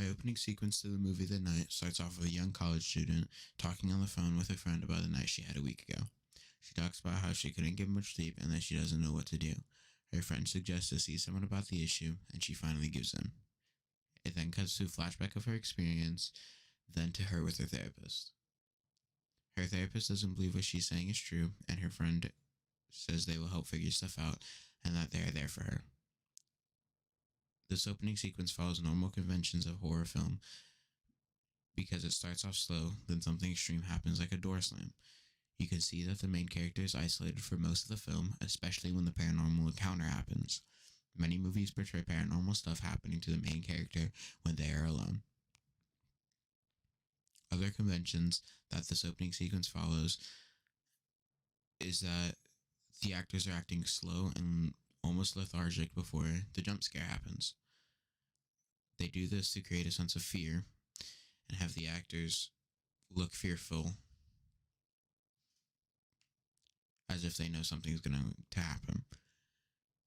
My opening sequence to the movie The Night starts off with a young college student talking on the phone with a friend about the night she had a week ago. She talks about how she couldn't get much sleep and that she doesn't know what to do. Her friend suggests to see someone about the issue, and she finally gives in. It then cuts to a flashback of her experience, then to her with her therapist. Her therapist doesn't believe what she's saying is true, and her friend says they will help figure stuff out and that they are there for her. This opening sequence follows normal conventions of horror film because it starts off slow, then something extreme happens like a door slam. You can see that the main character is isolated for most of the film, especially when the paranormal encounter happens. Many movies portray paranormal stuff happening to the main character when they are alone. Other conventions that this opening sequence follows is that the actors are acting slow and almost lethargic before the jump scare happens. They do this to create a sense of fear and have the actors look fearful as if they know something's going to happen.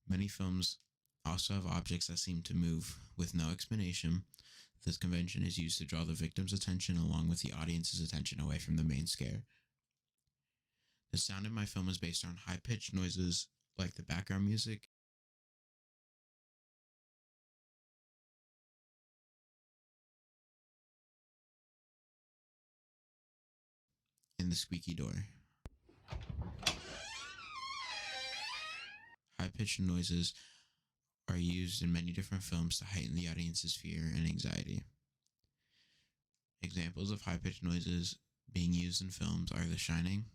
Many films also have objects that seem to move with no explanation. This convention is used to draw the victim's attention along with the audience's attention away from the main scare. The sound in my film is based on high-pitched noises like the background music and the squeaky door. High-pitched noises are used in many different films to heighten the audience's fear and anxiety. Examples of high-pitched noises being used in films are The Shining,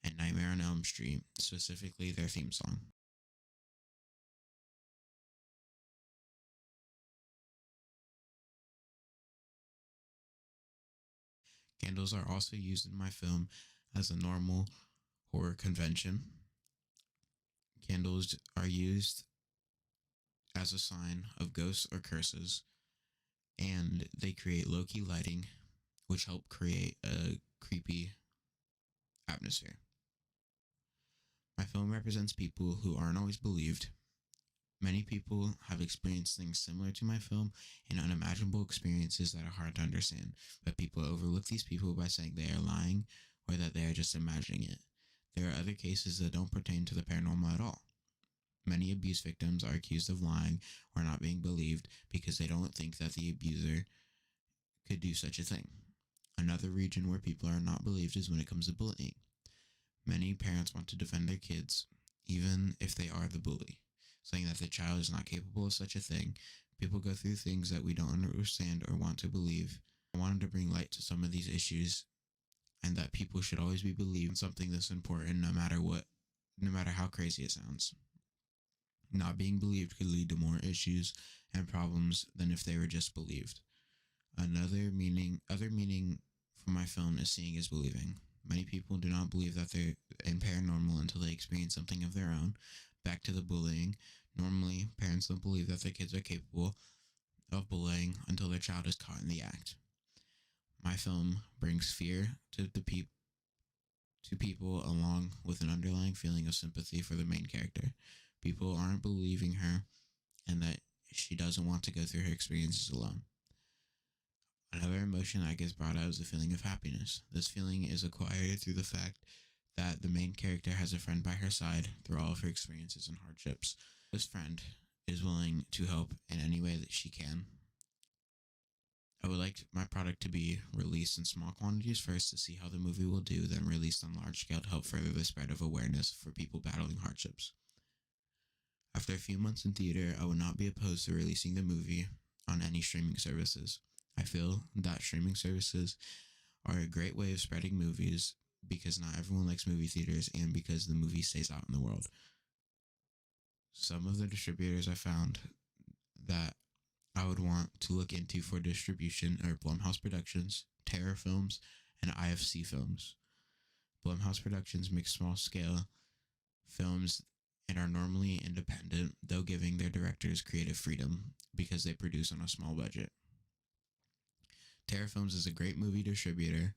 and Nightmare on Elm Street, specifically their theme song. Candles are also used in my film as a normal horror convention. Candles are used as a sign of ghosts or curses, and they create low-key lighting, which help create a creepy atmosphere. My film represents people who aren't always believed. Many people have experienced things similar to my film and unimaginable experiences that are hard to understand, but people overlook these people by saying they are lying or that they are just imagining it. There are other cases that don't pertain to the paranormal at all. Many abuse victims are accused of lying or not being believed because they don't think that the abuser could do such a thing. Another region where people are not believed is when it comes to bullying. Many parents want to defend their kids, even if they are the bully, saying that the child is not capable of such a thing. People go through things that we don't understand or want to believe. I wanted to bring light to some of these issues and that people should always be believed in something this important no matter what, no matter how crazy it sounds. Not being believed could lead to more issues and problems than if they were just believed. Other meaning for my film is seeing is believing. Many people do not believe that they're in paranormal until they experience something of their own. Back to the bullying. Normally, parents don't believe that their kids are capable of bullying until their child is caught in the act. My film brings fear to people along with an underlying feeling of sympathy for the main character. People aren't believing her and that she doesn't want to go through her experiences alone. Another emotion that gets brought out is the feeling of happiness. This feeling is acquired through the fact that the main character has a friend by her side through all of her experiences and hardships. This friend is willing to help in any way that she can. I would like my product to be released in small quantities first to see how the movie will do, then released on large scale to help further the spread of awareness for people battling hardships. After a few months in theater, I would not be opposed to releasing the movie on any streaming services. I feel that streaming services are a great way of spreading movies because not everyone likes movie theaters and because the movie stays out in the world. Some of the distributors I found that I would want to look into for distribution are Blumhouse Productions, Terror Films, and IFC Films. Blumhouse Productions makes small-scale films and are normally independent, though giving their directors creative freedom because they produce on a small budget. Terror Films is a great movie distributor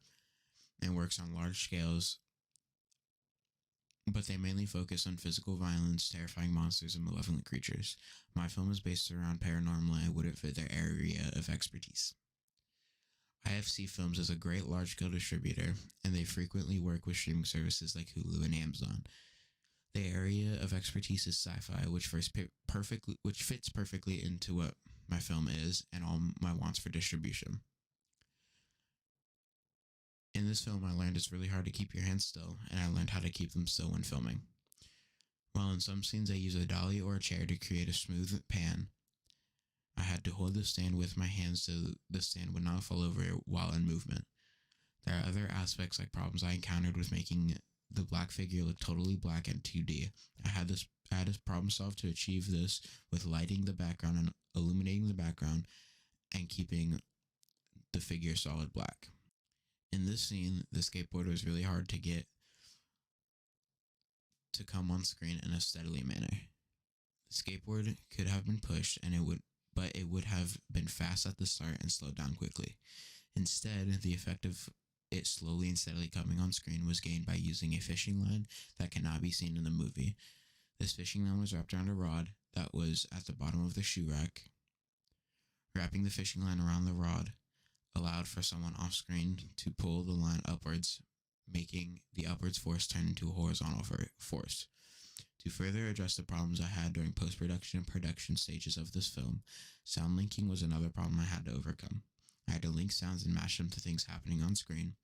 and works on large scales, but they mainly focus on physical violence, terrifying monsters, and malevolent creatures. My film is based around paranormal and wouldn't fit their area of expertise. IFC Films is a great large-scale distributor, and they frequently work with streaming services like Hulu and Amazon. The area of expertise is sci-fi, which fits perfectly into what my film is and all my wants for distribution. In this film, I learned it's really hard to keep your hands still, and I learned how to keep them still when filming. While in some scenes I use a dolly or a chair to create a smooth pan, I had to hold the stand with my hands so the stand would not fall over while in movement. There are other aspects like problems I encountered with making the black figure look totally black in 2D. I had a problem solved to achieve this with lighting the background and illuminating the background and keeping the figure solid black. In this scene, the skateboard was really hard to get to come on screen in a steadily manner. The skateboard could have been pushed but it would have been fast at the start and slowed down quickly. Instead, the effect of it slowly and steadily coming on screen was gained by using a fishing line that cannot be seen in the movie. This fishing line was wrapped around a rod that was at the bottom of the shoe rack. Wrapping the fishing line around the rod allowed for someone off screen to pull the line upwards, making the upwards force turn into a horizontal force. To further address the problems I had during post-production and production stages of this film, sound linking was another problem I had to overcome. I had to link sounds and match them to things happening on screen.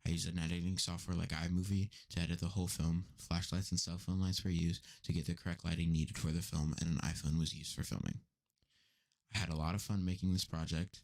I used an editing software like iMovie to edit the whole film. Flashlights and cell phone lights were used to get the correct lighting needed for the film, and an iPhone was used for filming. I had a lot of fun making this project.